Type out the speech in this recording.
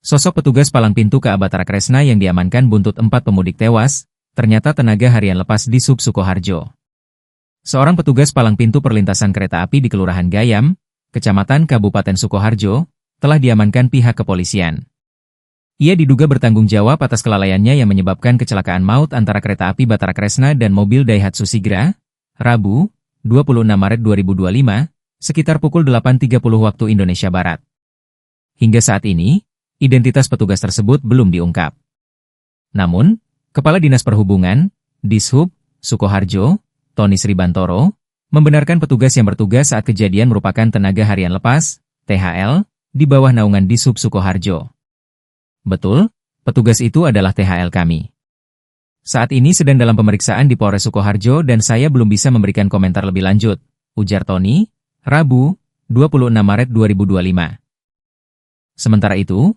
Sosok petugas palang pintu KA Bahtara Kresna yang diamankan buntut 4 pemudik tewas, ternyata tenaga harian lepas di Sub Sukoharjo. Seorang petugas palang pintu perlintasan kereta api di Kelurahan Gayam, Kecamatan Kabupaten Sukoharjo, telah diamankan pihak kepolisian. Ia diduga bertanggung jawab atas kelalaiannya yang menyebabkan kecelakaan maut antara kereta api Bahtara Kresna dan mobil Daihatsu Sigra, Rabu, 26 Maret 2025, sekitar pukul 8.30 waktu Indonesia Barat. Hingga saat ini, identitas petugas tersebut belum diungkap. Namun, Kepala Dinas Perhubungan, Dishub, Sukoharjo, Tony Sribantoro, membenarkan petugas yang bertugas saat kejadian merupakan tenaga harian lepas, THL, di bawah naungan Dishub Sukoharjo. Betul, petugas itu adalah THL kami. Saat ini sedang dalam pemeriksaan di Polres Sukoharjo dan saya belum bisa memberikan komentar lebih lanjut, ujar Tony, Rabu, 26 Maret 2025. Sementara itu,